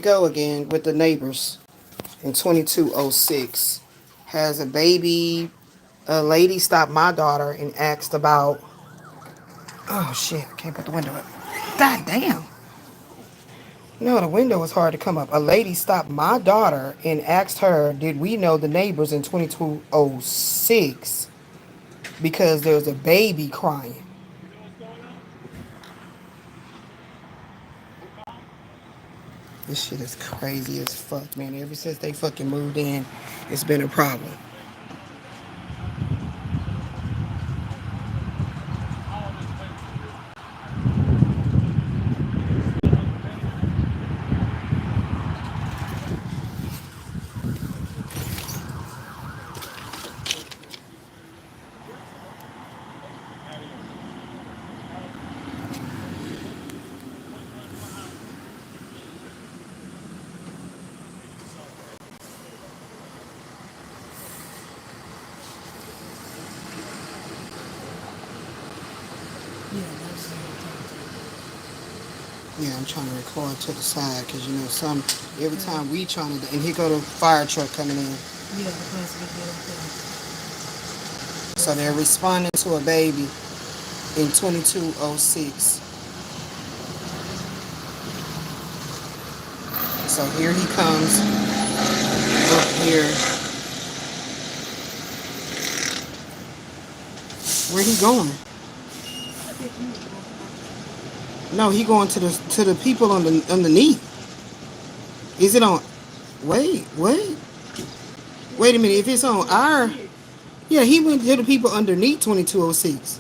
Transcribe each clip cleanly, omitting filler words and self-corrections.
Go again with the neighbors in 2206. Has a baby. A lady stopped my daughter and asked about. Oh shit! I can't put the window up. God damn. No, the window was hard to come up. A lady stopped my daughter and asked her, "Did we know the neighbors in 2206 because there's a baby crying?" This shit is crazy as fuck, man. Ever since they fucking moved in, it's been a problem. Yeah, I'm trying to record to the side because, you know, every time we trying to, and here go the fire truck coming in. Yeah, so they're responding to a baby in 2206. So here he comes up here. Where he going? No, he going to the people underneath. Is it on? Wait a minute. If it's on our, yeah, he went to the people underneath 2206.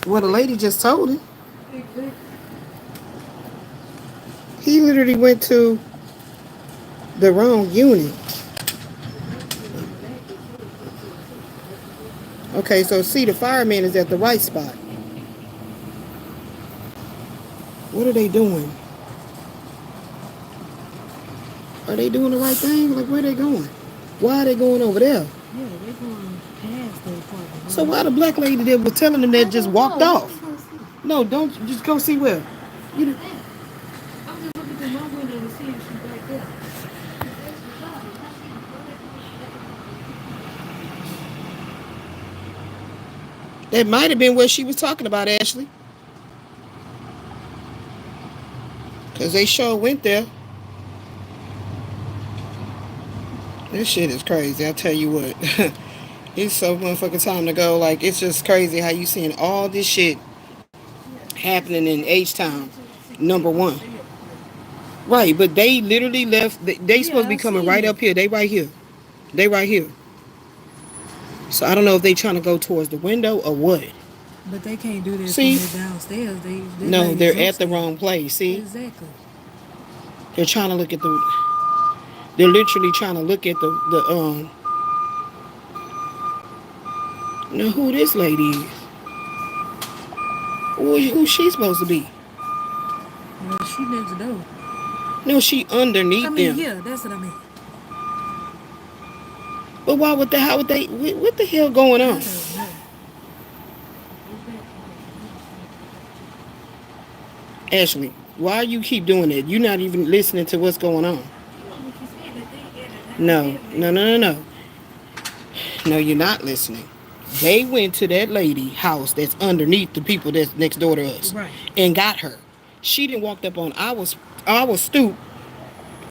Well, the lady just told him. He literally went to the wrong unit. Okay, so see, the fireman is at the right spot. What are they doing? Are they doing the right thing? Like, where are they going? Why are they going over there? Yeah, they're going past the apartment. So why the black lady that was telling them that just walked off? No, don't just go see where. You know, I'm just looking through my window to see if she's right there. That might have been what she was talking about, Ashley. Because they sure went there. This shit is crazy, I tell you what. It's so motherfucking time to go. Like, it's just crazy how you seeing all this shit happening in H-Town, number one. Right, but they literally left. They supposed to be coming right up here. They right here. They right here. So I don't know if they trying to go towards the window or what. But they can't do this when they're downstairs. No, they're at the wrong place. See? Exactly. They're trying to look at the. They're literally trying to look at the. Now who this lady is? Who she supposed to be? Well, she next door. No, she underneath them. Yeah, that's what I mean. But why would how would they? What the hell going on? Ashley, why you keep doing that? You're not even listening to what's going on. No. No, you're not listening. They went to that lady house that's underneath the people that's next door to us, right, and got her. She didn't walk up on our stoop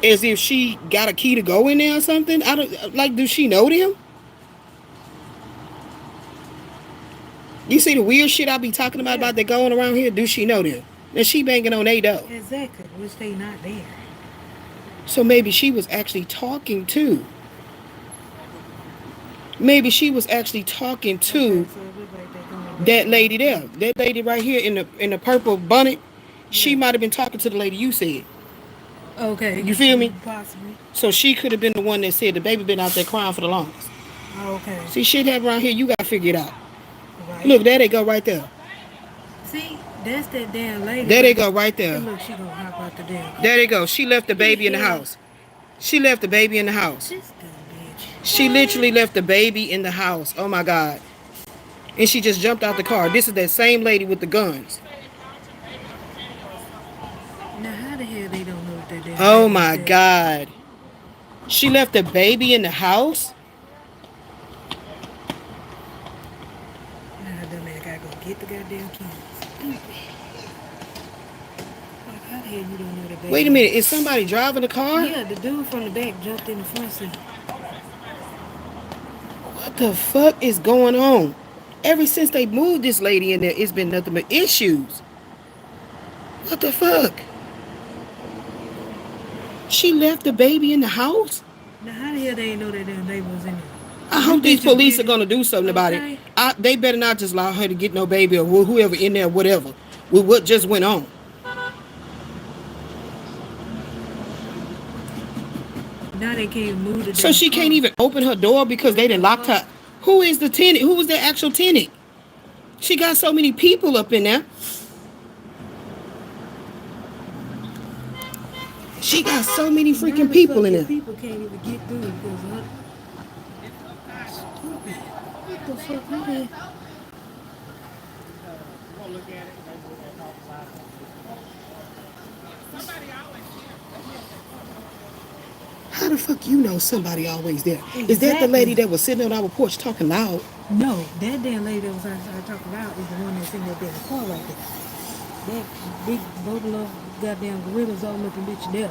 as if she got a key to go in there or something. I don't like. Do she know them? You see the weird shit I be talking about that going around here? Do she know them? And she banging on their door. Exactly, which they not there. So maybe she was actually talking to. Maybe she was actually talking to that lady there. That lady right here in the purple bonnet. She might have been talking to the lady you said. Okay. You feel me? Possibly. So she could have been the one that said the baby been out there crying for the longest. Okay. See, shit happened around here. You got to figure it out. Right. Look, there they go right there. See, that's that damn lady. There they go right there. Look, she gonna hop out the damn. There they go. She left the baby in the house. She left the baby in the house. This dumb bitch. She literally left the baby in the house. Oh my God. And she just jumped out the car. This is that same lady with the guns. Now, how the hell they don't know what that damn Oh baby is my there? God. She left the baby in the house? Now, that dumb man gotta go get the goddamn keys. Like, how the hell you don't know that Wait a baby? minute. Is somebody driving the car? Yeah, the dude from the back jumped in the front seat. What the fuck is going on? Ever since they moved this lady in there, it's been nothing but issues. What the fuck? She left the baby in the house? Now, how the hell they ain't know that damn baby was in there? I You hope these bitches police are did it. gonna do something about it. Okay. They better not just allow her to get no baby or whoever in there, whatever, with what just went on. Now they can't move the damn So she car. can't even open her door because they done locked her. Who is the tenant? Who was the actual tenant? She got so many people up in there. She got so many Now freaking the people in fucking there. people can't even get through because her stupid. What the fuck? How the How the fuck you know somebody always there? Exactly. Is that the lady that was sitting on our porch talking loud? No, that damn lady that was outside talking about is the one that's in that damn car right there. That big bubble of goddamn gorillas all looking bitch there.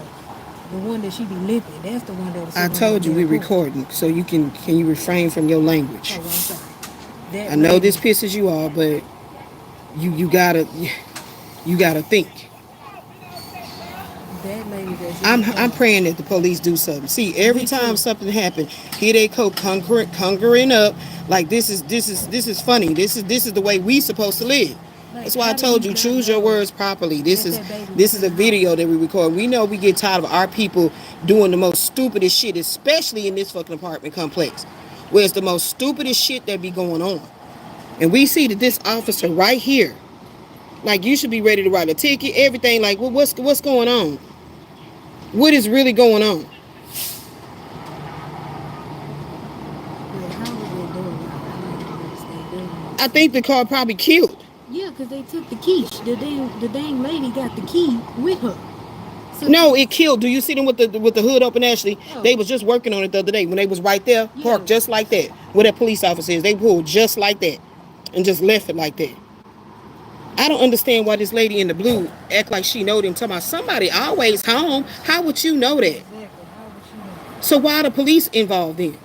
The one that she be limping. That's the one that was I sitting on told that you we damn porch. recording, so you can you refrain from your language? Oh, I'm sorry. That I know lady, this pisses you off, but you gotta think. that lady that's in the car. I'm praying that the police do something. See, every Me time too. something happen, here they go conquering up. Like this is funny. This is the way we supposed to live. Like, That's why I how do told you you not choose your know words properly. This that is that baby this was is in a the video that we record. We know we get tired of our people doing the most stupidest shit, especially in this fucking apartment complex, where it's the most stupidest shit that be going on. And we see that this officer right here, like you should be ready to write a ticket, everything. Like, what's going on? What is really going on? But how was that door locked? I don't even understand. That don't I make think sense. the car probably killed. Yeah, because they took the key. The dang lady got the key with her. So No, it killed. Do you see them with the hood open? Ashley, Oh. they was just working on it the other day when they was right there, parked Yeah. just like that. Where that police officer is, they pulled just like that, and just left it like that. I don't understand why this lady in the blue act like she know them. Talking about somebody always home. How would you know that? Exactly. How would she know? So why are the police involved in?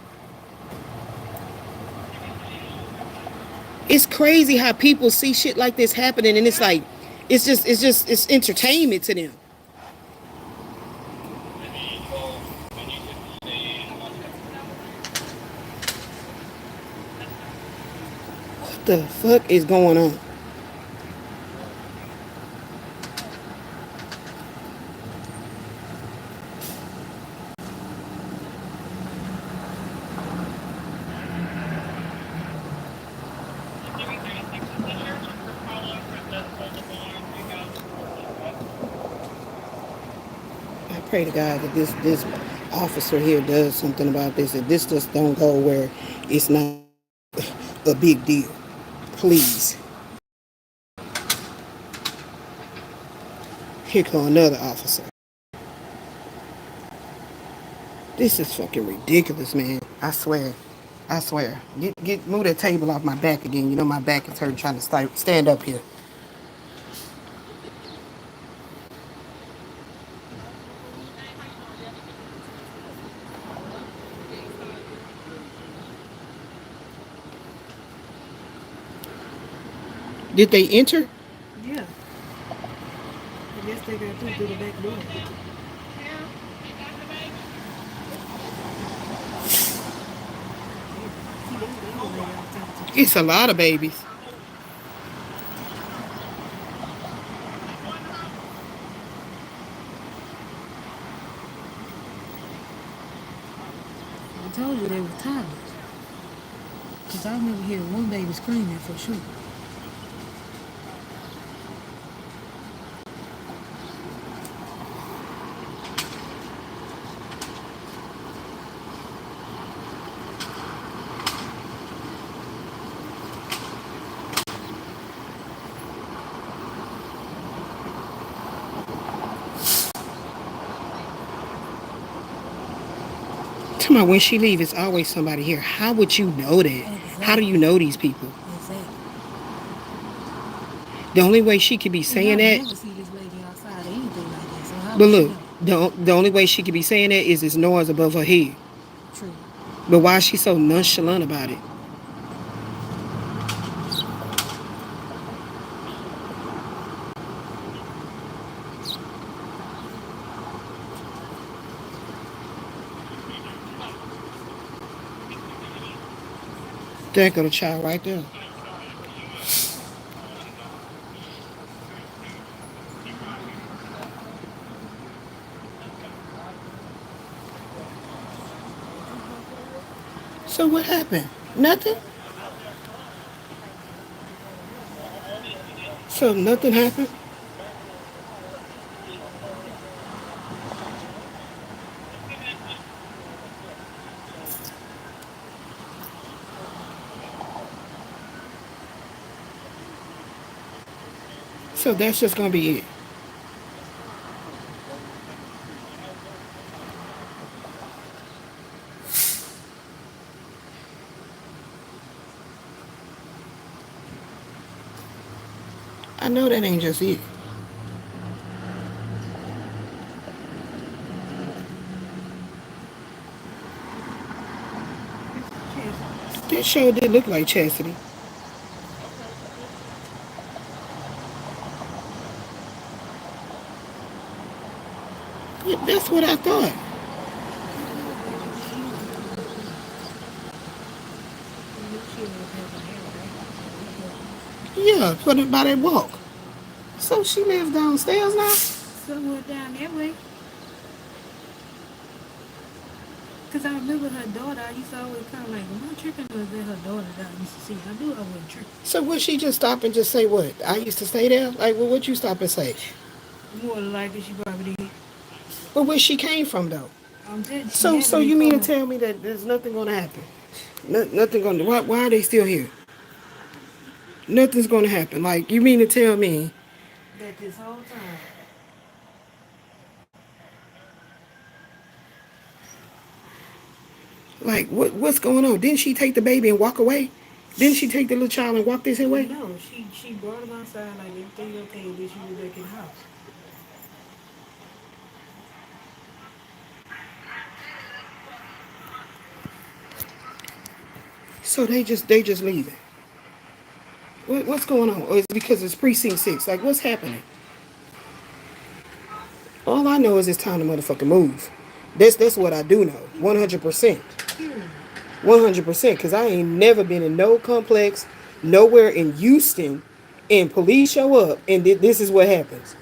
It's crazy how people see shit like this happening, and it's like, it's entertainment to them. What the fuck is going on? I pray to God that this officer here does something about this. That this just don't go where it's not a big deal. Please. Here come another officer. This is fucking ridiculous, man. I swear. I swear. Move that table off my back again. You know my back is hurt trying to stand up here. Did they enter? Yeah. I guess they got through the back door. It's a lot of babies. I told you they were toddlers. Because I remember hearing one baby screaming for sure. talking about when she leave, it's always somebody here. How would you know that? How do Exactly. you know these people? Exactly. The only way she could be And saying I that, never see this lady outside or anything like that. So how but would she look, know? the only way she could be saying that is it's noise above her head. True. But why is she so nonchalant about it? There go the child right there. So what happened? Nothing? So nothing happened? So that's just gonna be it. I know that ain't just it. Chastity. That sure did look like Chastity. But that's what I thought. You knew she always had her hair, right? Yeah. Yeah, put it by that walk. So she lives downstairs now? Somewhere down that way. Because I remember her daughter, I used to always kind of like, am I tripping or is that her daughter that I used to see? I knew I wasn't tripping. So would she just stop and just say what? I used to stay there? Like, well, what you stop and say? More than likely, she probably did. But where she came from though? I'm telling you, she So had to so be you mean to from, tell me that there's nothing gonna happen? Nothing gonna. Why are they still here? Nothing's gonna happen. Like you mean to tell me? that this whole time. Like what's going on? Didn't she take the baby and walk away? Didn't she take the little child and walk this away? No, she brought him outside like everything okay, and then she was back in the house. So they just leaving. What's going on? Or is it because it's precinct 6? Like what's happening? All I know is it's time to motherfucking move. That's what I do know. 100%. Period. 100%. Because I ain't never been in no complex, nowhere in Houston, and police show up, and this is what happens.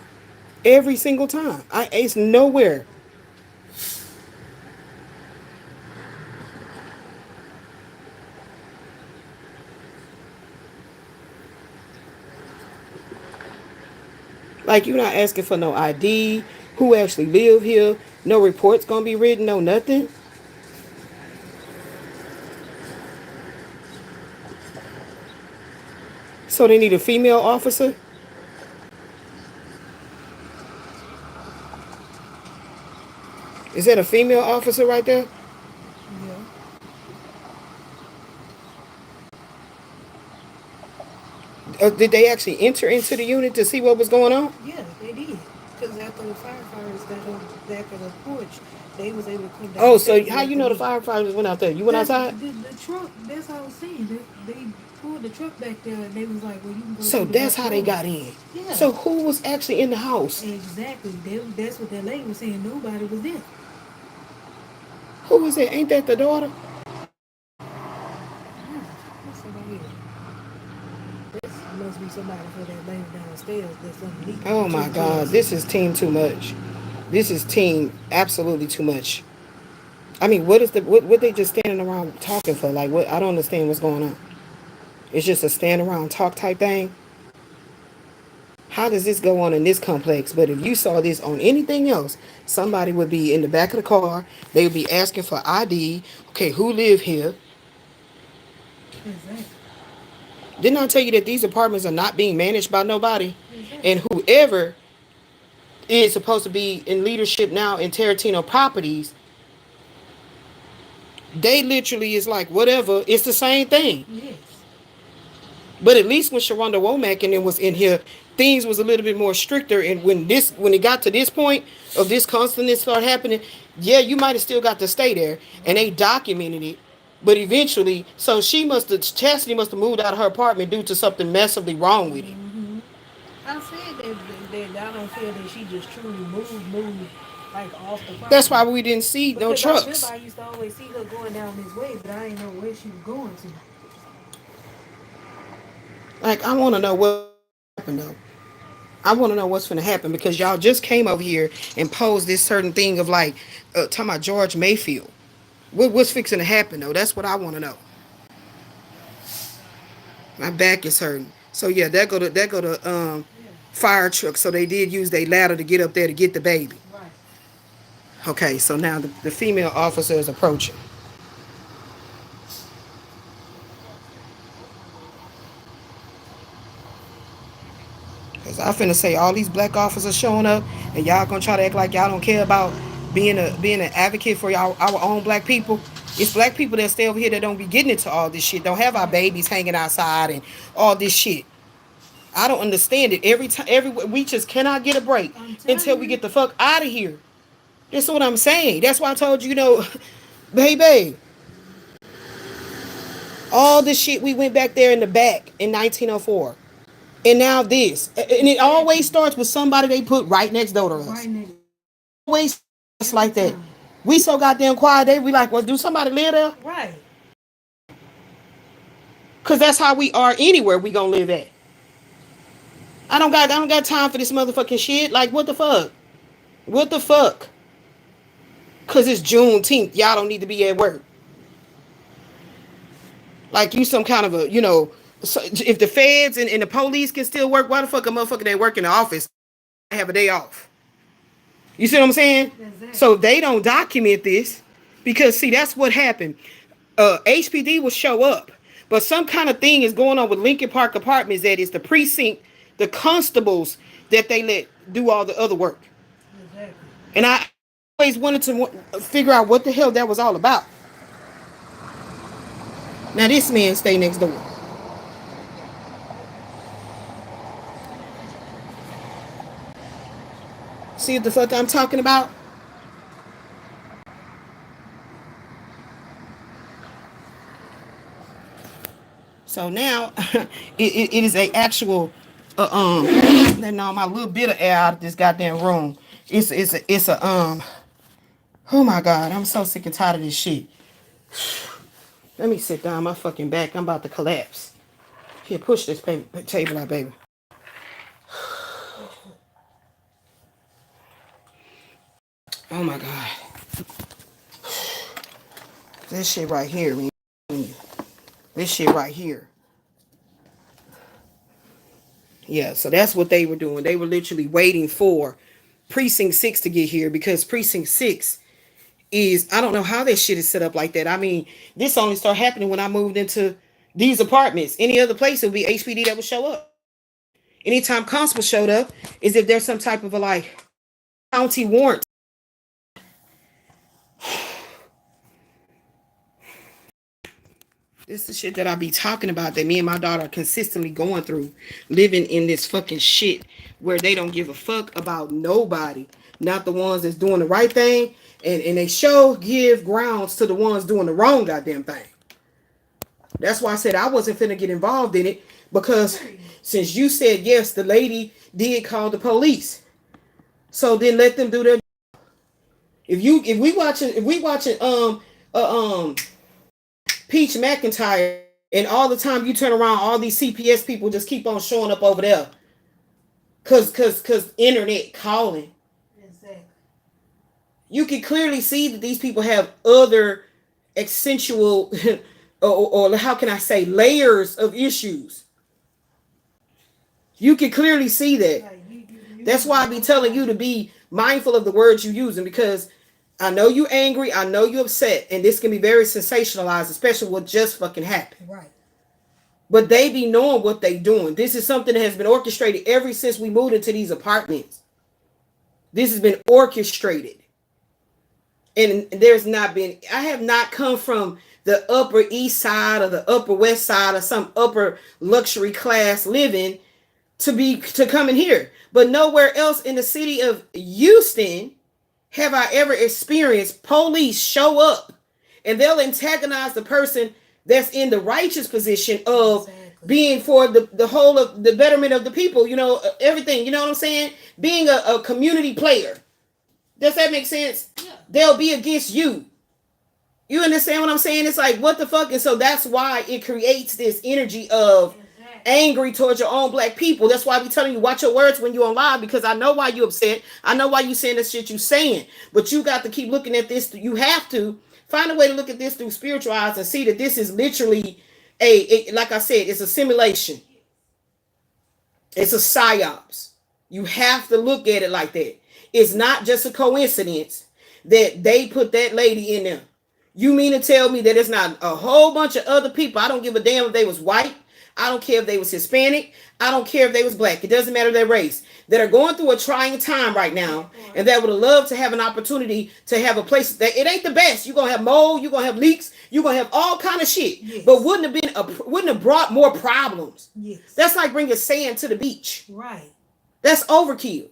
Every single time. It's nowhere. Like, you're not asking for no ID, who actually live here, no reports gonna be written, no nothing. So they need a female officer? Is that a female officer right there? Yeah. Did they actually enter into the unit to see what was going on? Yeah, they did. Because after the firefighters got on the back of the porch, they was able to come Oh, so downstairs and how let you them know the in. firefighters went out there? You went That's outside? the truck. That's how I was saying. They pulled the truck back there, and they was like, "Well, you can go So through the that's back how they door." got in. Yeah, So who was actually in the house? exactly. That's what that lady was saying. Nobody was there. Who was it? Ain't that the daughter? Hmm, what's somebody here? This must be somebody for that lady downstairs that's underneath Oh my taking care God, of this something. is team too much. This is team absolutely too much. I mean, what they just standing around talking for? Like, what? I don't understand what's going on. It's just a stand around talk type thing. How does this go on in this complex? But if you saw this on anything else, somebody would be in the back of the car. They would be asking for ID. Okay, who live here? Exactly. Didn't I tell you that these apartments are not being managed by nobody? Exactly. And whoever is supposed to be in leadership now in Tarantino Properties They literally is like, whatever, it's the same thing. Yes. But at least when Sharonda Womack and it was in here, things was a little bit more stricter. And when it got to this point of this constantness start happening, yeah, you might have still got to stay there, and they documented it. But eventually, so Chastity must have moved out of her apartment due to something massively wrong with it. Mm-hmm. I said that I don't feel that she just truly moved like off the That's property. why we didn't see no Because I remember trucks. I used to always see her going down this way, but I didn't know where she was going to. Like, I want to know what happened though. I want to know what's going to happen because y'all just came over here and posed this certain thing of like talking about George Mayfield. What's fixing to happen though? That's what I want to know. My back is hurting. So yeah, that go to Yeah. fire truck. So they did use their ladder to get up there to get the baby. Right. Okay, so now the female officer is approaching. Cause I finna say all these black officers showing up and y'all gonna try to act like y'all don't care about being an advocate for y'all our own black people. It's black people that stay over here that don't be getting into all this shit. Don't have our Right. babies hanging outside and all this shit. I don't understand it. Every time, we just cannot get a break I'm until telling we you. get the fuck out of here. That's what I'm saying. That's why I told you, baby, all this shit we went back there in the back in 1904, and now this, and it always Exactly. starts with somebody they put right next door to Right, us. nigga. Always starts Every like that. time. We so goddamn quiet. We like, well, do somebody live there? Right. Cause that's how we are anywhere we gonna live at. I don't got time for this motherfucking shit. Like, what the fuck? What the fuck? Cause it's Juneteenth. Y'all don't need to be at work. Like you some kind of a, so if the feds and the police can still work, why the fuck a motherfucker that work in the office have a day off? You see what I'm saying? Exactly. So they don't document this because see that's what happened. HPD will show up, but some kind of thing is going on with Lincoln Park Apartments that is the precinct, the constables that they let do all the other work. Exactly. And I always wanted to figure out what the hell that was all about. Now this man stay next door. See what the fuck I'm talking about? So now it is a actual letting all my little bit of air out of this goddamn room. It's a oh my god, I'm so sick and tired of this shit. Let me sit down, my fucking back. I'm about to collapse. Here, push this table out, baby. Oh my god. This shit right here, man. This shit right here. Yeah, so that's what they were doing. They were literally waiting for Precinct 6 to get here because Precinct 6 is, I don't know how that shit is set up like that. I mean, this only started happening when I moved into these apartments. Any other place, it would be HPD that would show up. Anytime constable showed up is if there's some type of a like county warrant. This is the shit that I be talking about that me and my daughter are consistently going through, living in this fucking shit where they don't give a fuck about nobody, not the ones that's doing the right thing, and they give grounds to the ones doing the wrong goddamn thing. That's why I said I wasn't finna get involved in it because since you said yes, the lady did call the police. So then let them do their. If we watching Peach McIntyre, and all the time you turn around, all these CPS people just keep on showing up over there, cause internet calling. Exactly. You can clearly see that these people have other accentual, or how can I say, layers of issues. You can clearly see that. Like you That's need to why I be be on telling you time. to be mindful of the words you using because I know you angry, I know you upset, and this can be very sensationalized, especially what just fucking happened. Right. But they be knowing what they doing. This is something that has been orchestrated ever since we moved into these apartments. This has been orchestrated. And there's not been, I have not come from the Upper East Side or the Upper West Side or some upper luxury class living to come in here. But nowhere else in the city of Houston have I ever experienced police show up and they'll antagonize the person that's in the righteous position of being for the whole of the betterment of the people, you know, everything, you know what I'm saying? Being a community player. Does that make sense? Yeah. They'll be against you. You understand what I'm saying? It's like, what the fuck? And so that's why it creates this energy of angry towards your own black people. That's why we telling you, watch your words when you're on live, because I know why you upset. I know why you saying the shit you saying. But you got to keep looking at this. You have to find a way to look at this through spiritual eyes and see that this is literally like I said, it's a simulation. It's a psyops. You have to look at it like that. It's not just a coincidence that they put that lady in there. You mean to tell me that it's not a whole bunch of other people? I don't give a damn if they was white. I don't care if they was Hispanic. I don't care if they was black. It doesn't matter their race. That are going through a trying time right now, and that would have loved to have an opportunity to have a place that it ain't the best. You're gonna have mold. You're gonna have leaks. You're gonna have all kind of shit. Yes. But wouldn't have brought more problems. Yes. That's like bringing sand to the beach. Right. That's overkill.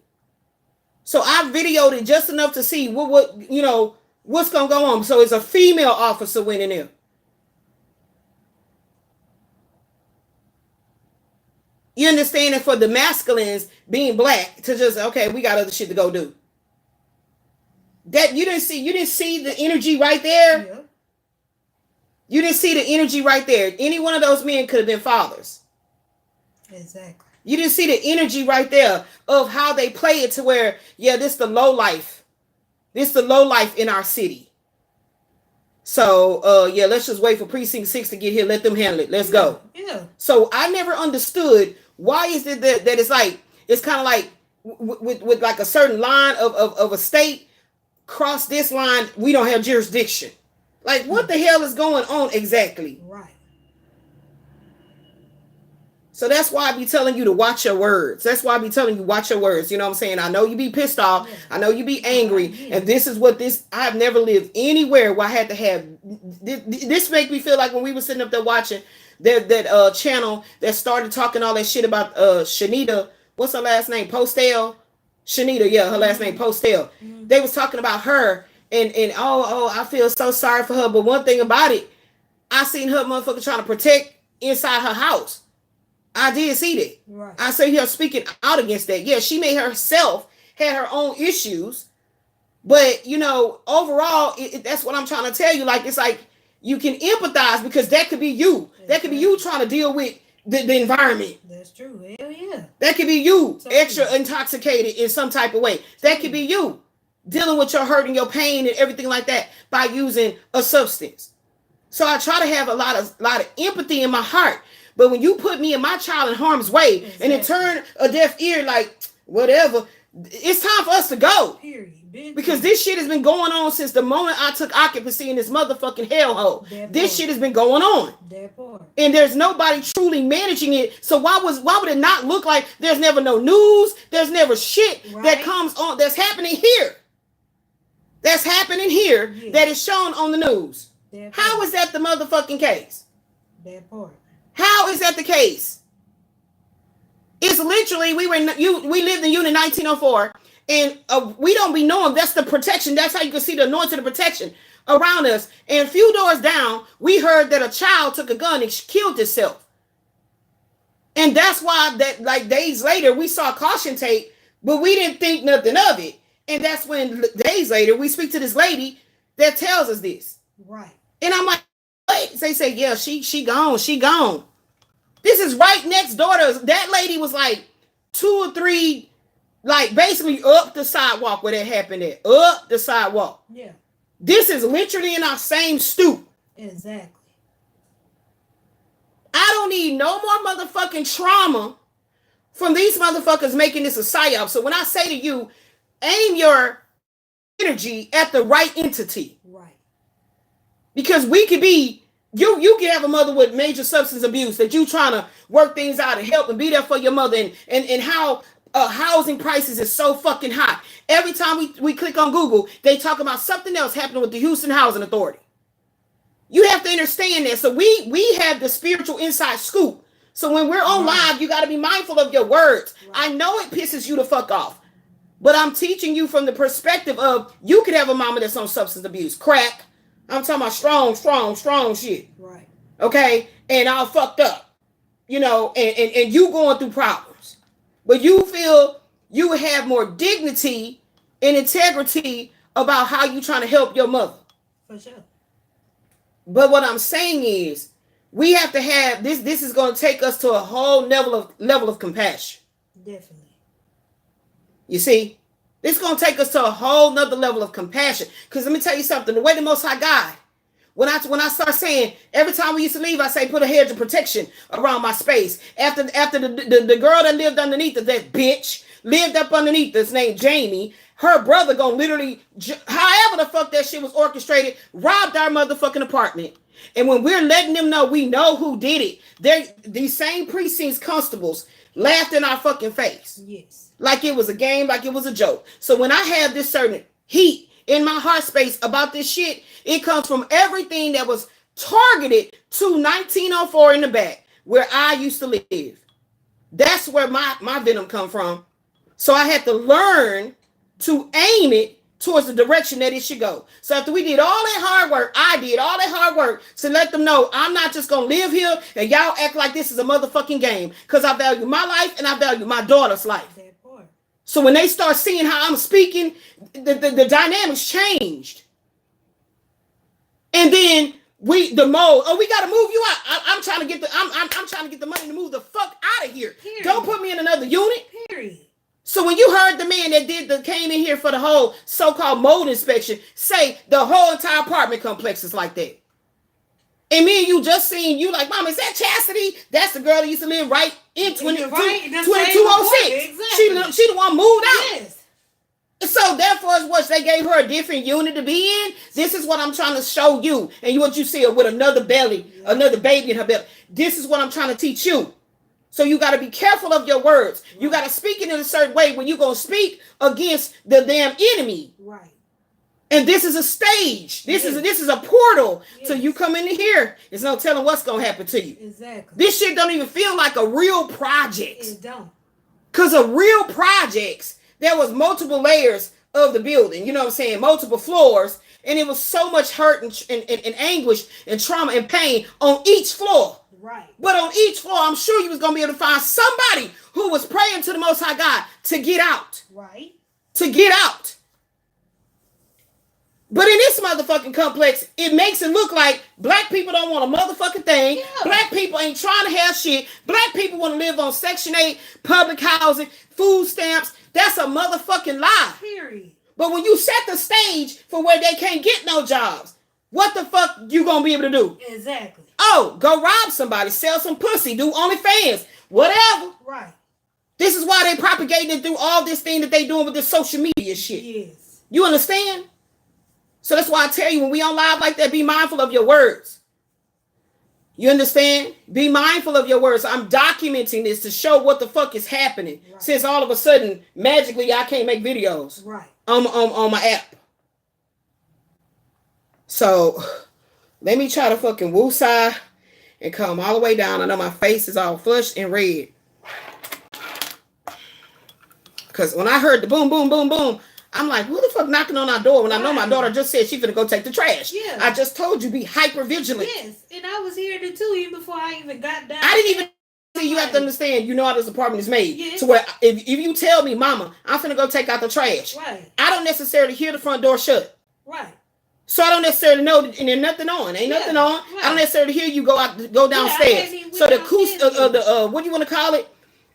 So I videoed it just enough to see what you know what's gonna go on. So it's a female officer went in there. You understand it for the masculines being black to just, okay, we got other shit to go do. That you didn't see the energy right there. Yeah. You didn't see the energy right there. Any one of those men could have been fathers. Exactly. You didn't see the energy right there of how they play it to where, yeah, this the low life. This the low life in our city. So, yeah, let's just wait for Precinct 6 to get here. Let them handle it. Let's go. Yeah. So I never understood why is it that it's like, it's kind of like with like a certain line of a state, cross this line, we don't have jurisdiction. Like, what the hell is going on exactly? Right. So that's why I be telling you to watch your words. That's why I be telling you, watch your words. You know what I'm saying? I know you be pissed off. Yeah. I know you be angry. Yeah. And this is what I've never lived anywhere where I had to have, this make me feel like when we were sitting up there watching that channel that started talking all that shit about Shanita, what's her last name? Postel? Shanita, yeah, her last name Postel. Mm-hmm. They was talking about her and I feel so sorry for her. But one thing about it, I seen her motherfucker trying to protect inside her house. I did see that. Right. I see her speaking out against that. Yeah, she made herself had her own issues, but you know, overall, that's what I'm trying to tell you. Like, it's like you can empathize because that could be you. That could be you trying to deal with the environment. That's true. Hell yeah. That could be you extra intoxicated in some type of way. That could be you dealing with your hurt and your pain and everything like that by using a substance. So I try to have a lot of empathy in my heart. But when you put me and my child in harm's way, exactly, and it turn a deaf ear, like, whatever, it's time for us to go. Period. Because this shit has been going on since the moment I took occupancy in this motherfucking hellhole. This shit has been going on. And there's nobody truly managing it. So why would it not look like there's never no news? There's never shit that comes on that's happening here. That's happening here that is shown on the news. How is that the motherfucking case? That part. How is that the case? It's literally, we lived in Unit 1904, and we don't be knowing that's the protection. That's how you can see the anointing of protection around us. And a few doors down, we heard that a child took a gun and killed itself. And that's why that, like, days later, we saw caution tape, but we didn't think nothing of it. And that's when days later, we speak to this lady that tells us this. Right. And I'm like, they say, yeah, she gone. She gone. This is right next door to us. That lady was like 2 or 3, like basically up the sidewalk where that happened at. Up the sidewalk. Yeah. This is literally in our same stoop. Exactly. I don't need no more motherfucking trauma from these motherfuckers making this a psyop. So when I say to you, aim your energy at the right entity. Right. Because we could be, you can have a mother with major substance abuse that you trying to work things out and help and be there for your mother and how housing prices is so fucking high. Every time we click on Google, they talk about something else happening with the Houston Housing Authority. You have to understand that. So we have the spiritual inside scoop. So when we're on live, you got to be mindful of your words. Right. I know it pisses you the fuck off, but I'm teaching you from the perspective of you could have a mama that's on substance abuse, crack. I'm talking about strong shit. Right. Okay. And all fucked up, you know, and you going through problems, but you feel you would have more dignity and integrity about how you trying to help your mother. For sure. But what I'm saying is, we have to have this. This is going to take us to a whole level of compassion. Definitely. You see, it's going to take us to a whole nother level of compassion. Because let me tell you something. The way the Most High God, when I start saying, every time we used to leave, I say, put a hedge of protection around my space. After the girl that lived underneath us, that bitch lived up underneath us, named Jamie. Her brother gonna literally, however the fuck that shit was orchestrated, robbed our motherfucking apartment. And when we're letting them know we know who did it, these same precincts constables laughed in our fucking face. Yes. Like it was a game, like it was a joke. So when I have this certain heat in my heart space about this shit, it comes from everything that was targeted to 1904 in the back, where I used to live. That's where my venom come from. So I had to learn to aim it towards the direction that it should go. So after we did all that hard work, I did all that hard work to let them know I'm not just going to live here and y'all act like this is a motherfucking game, because I value my life and I value my daughter's life. So when they start seeing how I'm speaking, the dynamics changed. And then we got to move you out. I'm trying to get the money to move the fuck out of here. Period. Don't put me in another unit. Period. So when you heard the man that came in here for the whole so-called mold inspection say the whole entire apartment complex is like that. And me and you just seen you like, Mom, is that Chastity? That's the girl that used to live right in 2206. Exactly. She the one moved out. Yes. So therefore, it's what they gave her a different unit to be in. This is what I'm trying to show you. And what you see her with another belly, another baby in her belly. This is what I'm trying to teach you. So you got to be careful of your words. Right. You got to speak it in a certain way when you're going to speak against the damn enemy. Right. And this is a stage. This is a portal. Yes. So you come in here. There's no telling what's going to happen to you. Exactly. This shit don't even feel like a real project. It don't. Because of real projects, there was multiple layers of the building. You know what I'm saying? Multiple floors. And it was so much hurt and anguish and trauma and pain on each floor. Right. But on each floor, I'm sure you was going to be able to find somebody who was praying to the Most High God to get out. Right. To get out. But in this motherfucking complex, it makes it look like black people don't want a motherfucking thing. Yeah. Black people ain't trying to have shit. Black people want to live on Section 8, public housing, food stamps. That's a motherfucking lie. Period. But when you set the stage for where they can't get no jobs, what the fuck you gonna be able to do? Exactly. Oh, go rob somebody, sell some pussy, do OnlyFans, whatever. Right. This is why they propagating it through all this thing that they doing with this social media shit. Yes. You understand? So that's why I tell you, when we on live like that, be mindful of your words. You understand? Be mindful of your words. I'm documenting this to show what the fuck is happening. Right. Since all of a sudden, magically, I can't make videos. Right. On my app. So let me try to fucking woosah and come all the way down. I know my face is all flushed and red. Because when I heard the boom, boom, boom, boom, I'm like, who the fuck knocking on our door when I know my daughter just said she finna go take the trash? Yeah. I just told you, be hyper vigilant. Yes, and I was hearing it too even before I even got down. I didn't even see. You have to understand, you know how this apartment is made. Yes. To where if you tell me, Mama, I'm finna go take out the trash. Right. I don't necessarily hear the front door shut. Right. So I don't necessarily know, and there's nothing on. Ain't nothing on. Right. I don't necessarily hear you go downstairs. Yeah, so the what do you want to call it?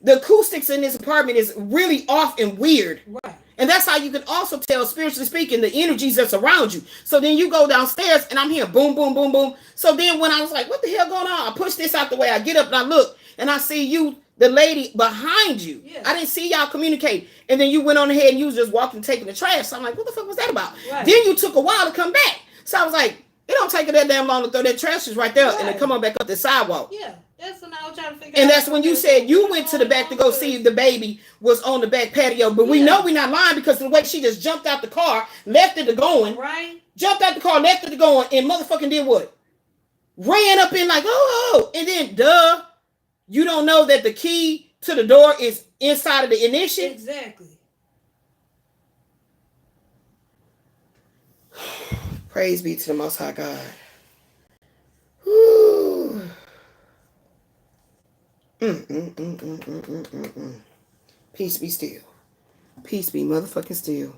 The acoustics in this apartment is really off and weird. Right. And that's how you can also tell, spiritually speaking, the energies that's around you. So then you go downstairs and I'm hearing boom, boom, boom, boom. So then when I was like, what the hell going on? I push this out the way. I get up and I look and I see you, the lady behind you. Yeah. I didn't see y'all communicate. And then you went on ahead and you was just walking, taking the trash. So I'm like, what the fuck was that about? Right. Then you took a while to come back. So I was like, it don't take that damn long to throw that trash is right there and then come on back up the sidewalk. Yeah. That's when I was trying to figure out. And that's when you said you went to the back to go see if the baby was on the back patio. But we know we're not lying because of the way she just jumped out the car, left it to going. Right. Jumped out the car, left it to going, and motherfucking did what? Ran up in like, oh. And then, you don't know that the key to the door is inside of the ignition? Exactly. Praise be to the Most High God. Whew. Peace be still. Peace be motherfucking still.